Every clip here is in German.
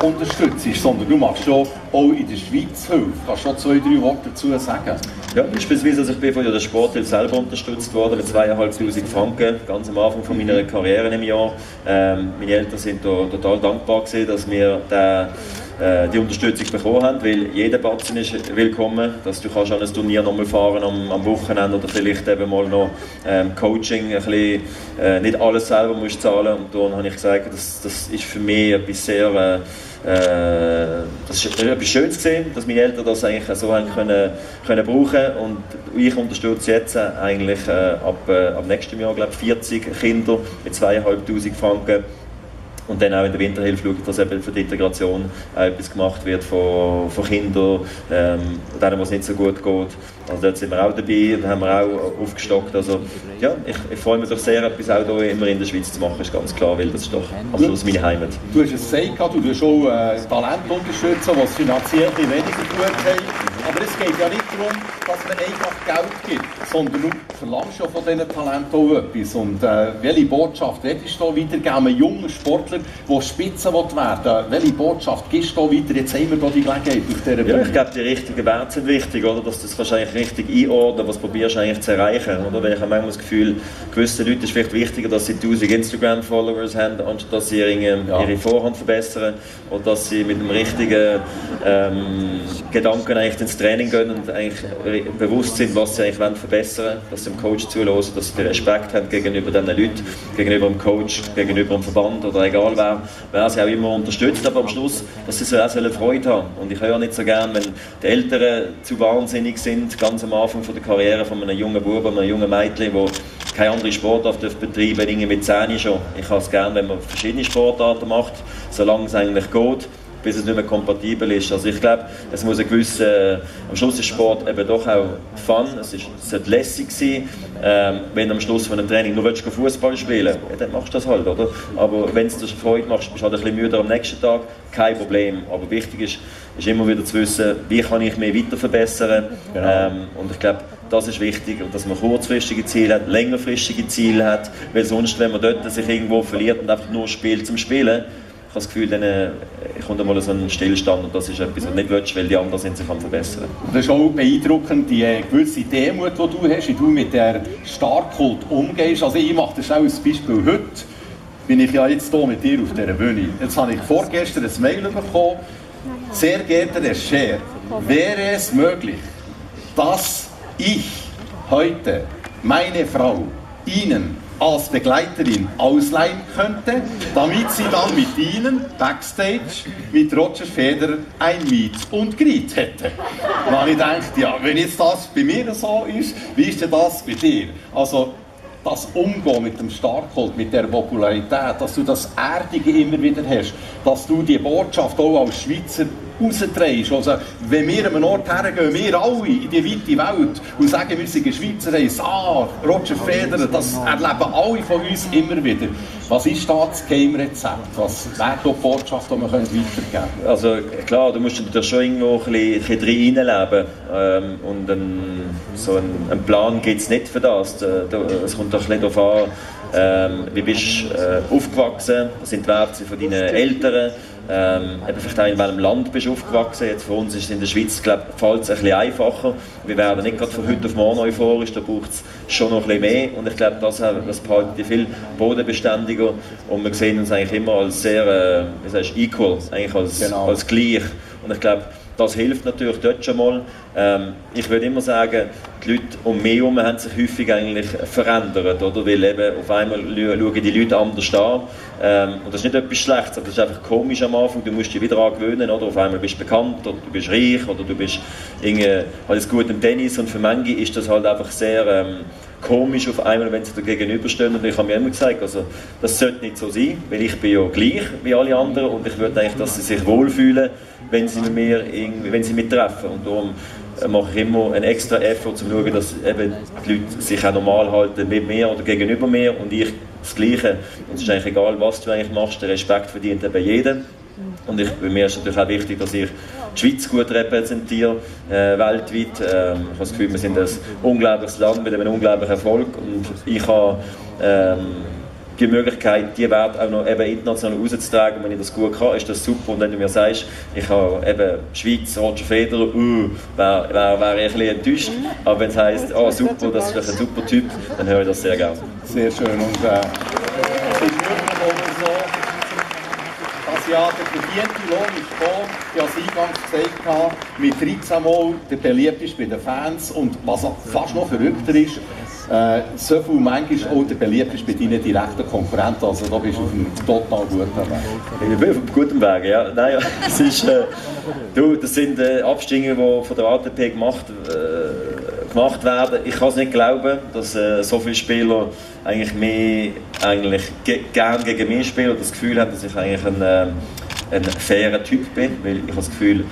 unterstützt, sondern du machst schon auch in der Schweiz Hilfe. Kannst du schon 2-3 Worte dazu sagen? Ja, beispielsweise, also ich bin von der Sporthilfe selber unterstützt worden mit 2'500 Franken, ganz am Anfang von meiner Karriere im Jahr. Meine Eltern sind da total dankbar gewesen, dass wir die Unterstützung bekommen haben, weil jeder Batzen ist willkommen, dass du kannst an ein Turnier nochmal fahren am Wochenende oder vielleicht eben mal noch Coaching, ein bisschen, nicht alles selber musst zahlen. Und dann habe ich gesagt, das ist für mich etwas sehr das ist etwas Schönes gesehen, dass meine Eltern das eigentlich so haben können brauchen, und ich unterstütze jetzt eigentlich ab nächstem Jahr, glaube ich, 40 Kinder mit 2'500 Franken. Und dann auch in der Winterhilfe schaue ich, dass eben für die Integration etwas gemacht wird von Kindern, denen, es nicht so gut geht. Also dort sind wir auch dabei, da haben wir auch aufgestockt. Also ja, ich freue mich doch sehr, etwas auch hier immer in der Schweiz zu machen, ist ganz klar, weil das ist doch am Schluss meine Heimat. Du hast es gesagt, du tust auch Talente unterstützen, die es finanziell weniger gut haben. Aber es geht ja nicht darum, dass man einfach Geld gibt, sondern du verlangst ja von diesen Talenten auch etwas. Und welche Botschaft willst du weitergeben einem jungen Sportler, der Spitze werden will? Welche Botschaft gibst du weiter? Jetzt haben wir hier die Gelegenheit auf dieser Bühne. Ja, ich glaube, die richtigen Werte sind wichtig, oder? Dass du das kannst eigentlich richtig einordnen, was probierst du eigentlich zu erreichen. Oder? Weil ich habe manchmal das Gefühl, gewisse Leute ist vielleicht wichtiger, dass sie 1000 Instagram-Followers haben, anstatt dass sie ihre Vorhand verbessern oder dass sie mit dem richtigen Gedanken eigentlich ins Training gehen und eigentlich bewusst sind, was sie eigentlich verbessern wollen, dass sie dem Coach zuhören, dass sie Respekt haben gegenüber diesen Leuten, gegenüber dem Coach, gegenüber dem Verband oder egal wer sie auch immer unterstützt, aber am Schluss, dass sie auch Freude haben. Und ich höre ja nicht so gern, wenn die Eltern zu wahnsinnig sind, ganz am Anfang von der Karriere von einem jungen Buben, einem jungen Mädchen, der keine andere Sportart betreiben darf, irgendwie mit 10 schon. Ich habe es gern, wenn man verschiedene Sportarten macht, solange es eigentlich geht, bis es nicht mehr kompatibel ist. Also ich glaube, es muss ein gewisser, am Schluss ist Sport eben doch auch Fun, es sollte lässig sein. Wenn du am Schluss von einem Training nur Fußball spielen willst, ja, dann machst du das halt, oder? Aber wenn es dir Freude macht, bist du halt ein bisschen müde am nächsten Tag, kein Problem. Aber wichtig ist immer wieder zu wissen, wie kann ich mich weiter verbessern. Genau. Und ich glaube, das ist wichtig, dass man kurzfristige Ziele hat, längerfristige Ziele hat, weil sonst, wenn man dort sich irgendwo verliert und einfach nur spielt zum Spielen, ich habe das Gefühl, dann kommt einmal so ein Stillstand, und das ist etwas, was du nicht willst, weil die anderen sind sich verbessern. Das ist auch beeindruckend, die gewisse Demut, die du hast, wie du mit der Starkult umgehst. Also ich mache das auch als Beispiel. Heute bin ich ja jetzt hier mit dir auf dieser Bühne. Jetzt habe ich vorgestern ein Mail bekommen. Sehr geehrter Herr Scher, wäre es möglich, dass ich heute meine Frau Ihnen als Begleiterin ausleihen könnte, damit sie dann mit Ihnen Backstage mit Roger Federer ein Meet und Greet hätte. Da habe ich gedacht, ja, wenn jetzt das bei mir so ist, wie ist denn das bei dir? Also das Umgehen mit dem Startkult, mit der Popularität, dass du das Erdige immer wieder hast, dass du die Botschaft auch als Schweizer rausdrehst. Also, wenn wir an einen Ort hergehen, wir alle in die weite Welt und sagen, wir sind Schweizer, Roger Federer, das erleben alle von uns immer wieder. Was ist da das Geheimrezept? Was wäre da die Botschaft, die wir weitergeben können? Also klar, du musst natürlich schon irgendwo ein bisschen reinleben. Und einen Plan gibt es nicht für das. Es kommt doch ein bisschen darauf an, wie bist du aufgewachsen, was sind die Werte von deinen Eltern, vielleicht auch in welchem Land bist du aufgewachsen. Jetzt für uns ist es in der Schweiz, glaube ich, fällt es ein bisschen einfacher. Wir werden nicht gerade von heute auf morgen euphorisch, da braucht es schon noch ein bisschen mehr. Und ich glaube, das behalten viel bodenbeständiger. Und wir sehen uns eigentlich immer als sehr, equal, eigentlich als gleich. Und ich glaube, das hilft natürlich dort schon mal. Ich würde immer sagen, die Leute um mich herum haben sich häufig eigentlich verändert, oder? Weil eben auf einmal schauen die Leute anders an. Und das ist nicht etwas Schlechtes, aber das ist einfach komisch am Anfang. Du musst dich wieder daran gewöhnen, oder? Auf einmal bist du bekannt, oder du bist reich, oder du bist halt gut im Tennis. Und für manche ist das halt einfach sehr komisch auf einmal, wenn sie da gegenüberstehen. Und ich habe mir immer gesagt, also, das sollte nicht so sein, weil ich bin ja gleich wie alle anderen und ich würde eigentlich, dass sie sich wohlfühlen, wenn sie mich treffen. Und darum mache ich immer einen extra Effort, um zu schauen, dass eben die Leute sich auch normal halten mit mir oder gegenüber mir und ich das Gleiche. Und es ist eigentlich egal, was du eigentlich machst, der Respekt verdient eben jeder. Und bei mir ist es natürlich auch wichtig, dass ich die Schweiz gut repräsentiere, weltweit. Ich habe das Gefühl, wir sind ein unglaubliches Land mit einem unglaublichen Erfolg und ich habe die Möglichkeit, die Werte auch noch eben international rauszutragen, wenn ich das gut kann, ist das super. Und wenn du mir sagst, ich habe eben Schweiz, Roger Federer, wäre ich ein bisschen enttäuscht. Aber wenn es heisst, super, das ist ein super Typ, dann höre ich das sehr gerne. Sehr schön. Und es ist wirklich auch so, dass ja der verdiente Lohn ist gekommen. Ich habe es eingangs gesagt, mit 13 Mal der beliebteste bei den Fans. Und was fast noch verrückter ist, so viel manchmal auch der beliebteste bei deinen direkten Konkurrenten. Also da bist du auf einem total guten Weg. Ich bin auf einem guten Weg, ja. Nein, ja. Es ist, das sind Abstimmungen, die von der ATP gemacht werden. Ich kann es nicht glauben, dass so viele Spieler eigentlich gerne gegen mich spielen und das Gefühl haben, dass ich eigentlich ein fairer Typ bin, weil ich habe das Gefühl,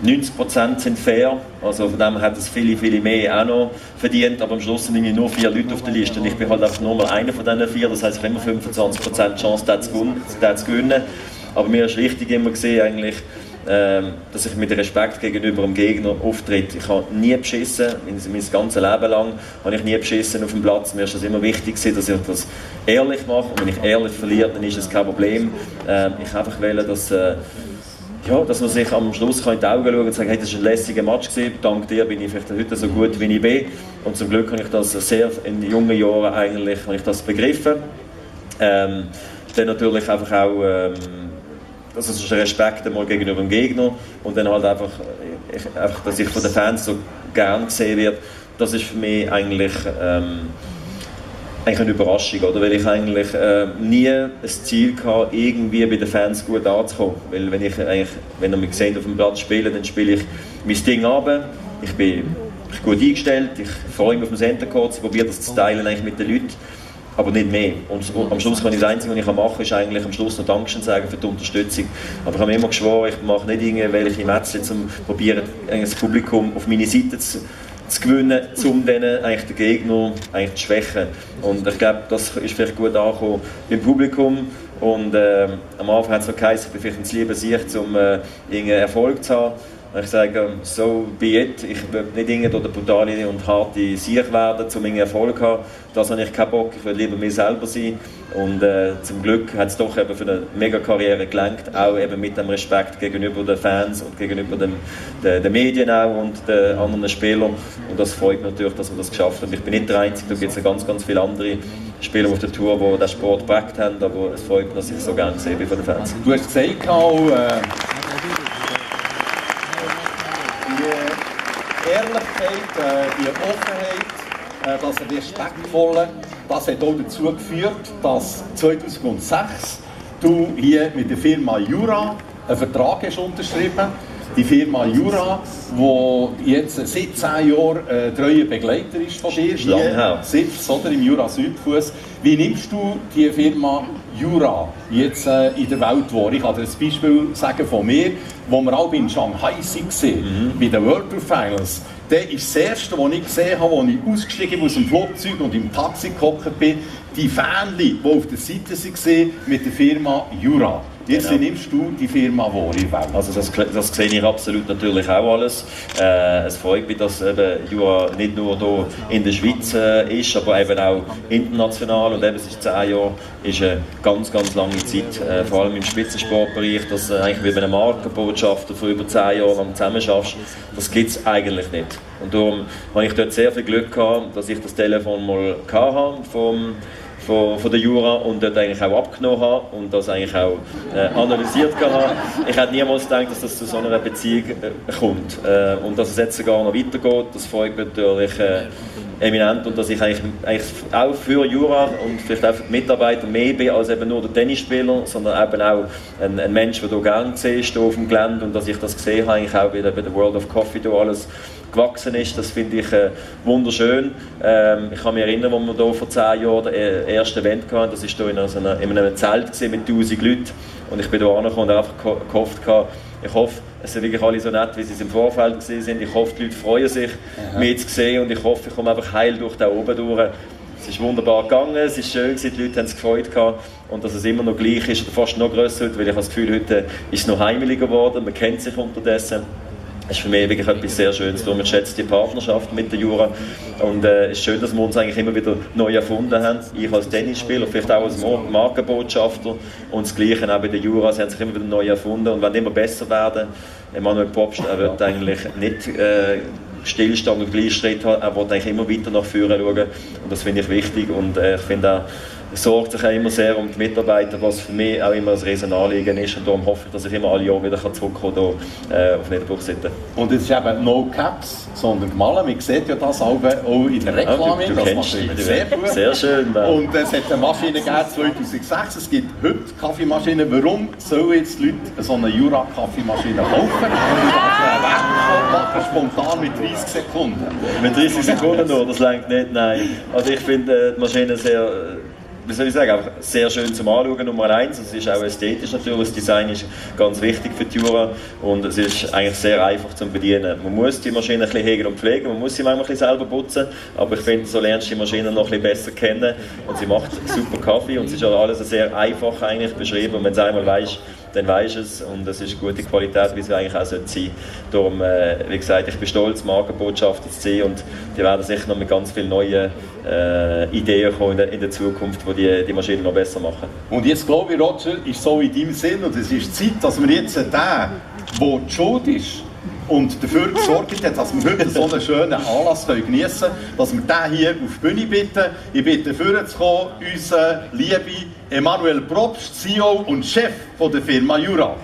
90% sind fair, also von dem hat es viele mehr auch noch verdient, aber am Schluss sind nur 4 Leute auf der Liste und ich bin halt einfach nur mal einer von diesen 4, das heisst, ich habe immer 25% Chance, den zu gewinnen. Aber mir ist wichtig immer gesehen eigentlich, dass ich mit Respekt gegenüber dem Gegner auftritt. Ich habe nie beschissen, mein ganzes Leben lang habe ich nie beschissen auf dem Platz. Mir ist das immer wichtig gewesen, dass ich das ehrlich mache und wenn ich ehrlich verliere, dann ist es kein Problem. Ich einfach wollte, dass man sich am Schluss in die Augen schauen und sagen, hey, das war ein lässiger Match gewesen, dank dir bin ich vielleicht heute so gut, wie ich bin. Und zum Glück habe ich das sehr in jungen Jahren eigentlich begriffen. Dann natürlich einfach auch das ist ein Respekt einmal gegenüber dem Gegner und dann halt einfach, dass ich von den Fans so gern gesehen werde, das ist für mich eigentlich eine Überraschung, oder? Weil ich eigentlich nie ein Ziel hatte, irgendwie bei den Fans gut anzukommen. Weil wenn ihr mich seht auf dem Platz spielen, dann spiele ich mein Ding ab. Ich bin gut eingestellt, ich freue mich auf den Center Court, probiere das zu teilen eigentlich mit den Leuten, aber nicht mehr. Und am Schluss kann ich das Einzige, was ich machen kann, ist eigentlich am Schluss noch Dankeschön sagen für die Unterstützung. Aber ich habe mir immer geschworen, ich mache nicht irgendwelche Matches, um probieren, das Publikum auf meine Seite zu gewinnen, um dann eigentlich den Gegner eigentlich zu schwächen. Und ich glaube, das ist vielleicht gut angekommen beim Publikum. Und am Anfang hat es so geheißen, ich bin vielleicht ein lieber Sicht, um irgendeinen Erfolg zu haben. Und ich sage, so be it. Ich will nicht irgendeine brutale und harte Sieg werden, um einen Erfolg zu haben. Das habe ich keinen Bock, ich will lieber mir selber sein. Und zum Glück hat es doch eben für eine Mega-Karriere gelangt, auch eben mit dem Respekt gegenüber den Fans und gegenüber den Medien auch und den anderen Spielern. Und das freut mich natürlich, dass wir das geschafft haben. Ich bin nicht der Einzige, da gibt es ganz viele andere Spieler auf der Tour, die den Sport geprägt haben, aber es freut mich, dass ich so gerne gesehen bin von den Fans. Du hast gesagt, auch, die Ehrlichkeit, die Offenheit, das Respektvolle, das hat auch dazu geführt, dass 2006 du hier mit der Firma Jura einen Vertrag hast unterschrieben. Die Firma Jura, die jetzt seit 10 Jahren treuer Begleiter ist von dir, hier sitzt, oder, im Jura Südfuss. Wie nimmst du die Firma Jura jetzt in der Welt wahr? Ich kann dir ein Beispiel sagen von mir, wo wir auch in Shanghai waren, bei den World Tour Finals. Das ist das Erste, was ich gesehen habe, als ich ausgestiegen bin aus dem Flugzeug und im Taxi gehockt bin, die Fähnchen, die auf der Seite waren mit der Firma Jura. Jetzt nimmst du die Firma wahr in der Welt. Also das sehe ich absolut natürlich auch alles. Es freut mich, dass eben Jura nicht nur hier in der Schweiz ist, aber eben auch international. Und eben es ist 10 Jahre ist eine ganz lange Zeit, vor allem im Spitzensportbereich, dass eigentlich mit einem Markenbotschafter für über 10 Jahre lang zusammen schaffst, das gibt es eigentlich nicht. Und darum habe ich dort sehr viel Glück gehabt, dass ich das Telefon mal hatte von der Jura und dort eigentlich auch abgenommen habe und das eigentlich auch analysiert habe. Ich hätte niemals gedacht, dass das zu so einer Beziehung kommt und dass es jetzt sogar noch weitergeht. Das freut mich natürlich eminent und dass ich eigentlich auch für Jura und vielleicht auch für die Mitarbeiter mehr bin als eben nur der Tennisspieler, sondern eben auch ein Mensch, der du gerne siehst auf dem Gelände und dass ich das gesehen habe, eigentlich auch bei der World of Coffee da alles gewachsen ist, das finde ich wunderschön. Ich kann mich erinnern, als wir hier vor 10 Jahren das erste Event hatten, das war hier in einem Zelt mit 1000 Leuten und ich bin hier angekommen und einfach gehofft, ich hoffe, es sind wirklich alle so nett, wie sie es im Vorfeld waren. Ich hoffe, die Leute freuen sich, mich zu sehen und ich hoffe, ich komme einfach heil durch da oben durch. Es ist wunderbar gegangen, es ist schön gewesen, die Leute haben es gefreut und dass es immer noch gleich ist oder fast noch grösser wird, weil ich habe das Gefühl, heute ist es noch heimeliger geworden, man kennt sich unterdessen. Es ist für mich wirklich etwas sehr Schönes. Wir schätzen die Partnerschaft mit der Jura und es ist schön, dass wir uns eigentlich immer wieder neu erfunden haben. Ich als Tennisspieler, vielleicht auch als Markenbotschafter und das Gleiche auch bei der Jura. Sie haben sich immer wieder neu erfunden und wollen immer besser werden. Emanuel Probst, er wird eigentlich nicht Stillstand und Gleichschritt haben, er will eigentlich immer weiter nach vorne schauen und das finde ich wichtig und ich finde auch, er sorgt sich auch immer sehr um die Mitarbeiter, was für mich auch immer ein Riesenanliegen ist und darum hoffe ich, dass ich immer alle Jahre wieder zurückkommen kann auf Niederbuchseite. Und es ist eben no caps, sondern gemahlen. Man sieht ja das auch in der Reklame, du das macht sehr gut. Sehr schön. Und es hat eine Maschine gegeben 2006, es gibt heute Kaffeemaschinen. Warum sollen jetzt die Leute so eine Jura-Kaffeemaschine kaufen? Spontan mit 30 Sekunden. Mit 30 Sekunden nur, das reicht nicht, nein. Also ich finde die Maschine sehr, wie soll ich sagen, einfach sehr schön zum Anschauen, Nummer 1. Es ist auch ästhetisch natürlich, das Design ist ganz wichtig für die Jura und es ist eigentlich sehr einfach zu bedienen. Man muss die Maschine ein bisschen hegen und pflegen, man muss sie manchmal ein bisschen selber putzen, aber ich finde, so lernst du die Maschine noch ein bisschen besser kennen und sie macht super Kaffee und es ist auch alles sehr einfach eigentlich beschrieben und wenn du es einmal weißt, dann weisst du es und es ist gute Qualität, wie es eigentlich auch sein sollte. Darum, wie gesagt, ich bin stolz, Markenbotschafter zu sein und die werden sicher noch mit ganz vielen neuen Ideen kommen in der Zukunft, die die Maschinen noch besser machen. Und jetzt glaube ich, Roger, ist so in deinem Sinn und es ist Zeit, dass wir jetzt den, der die schuld ist und dafür gesorgt hat, dass wir heute so einen schönen Anlass geniessen können, dass wir den hier auf die Bühne bitten. Ich bitte vorzukommen, unseren lieben Emanuel Probst, CEO und Chef von der Firma Jura.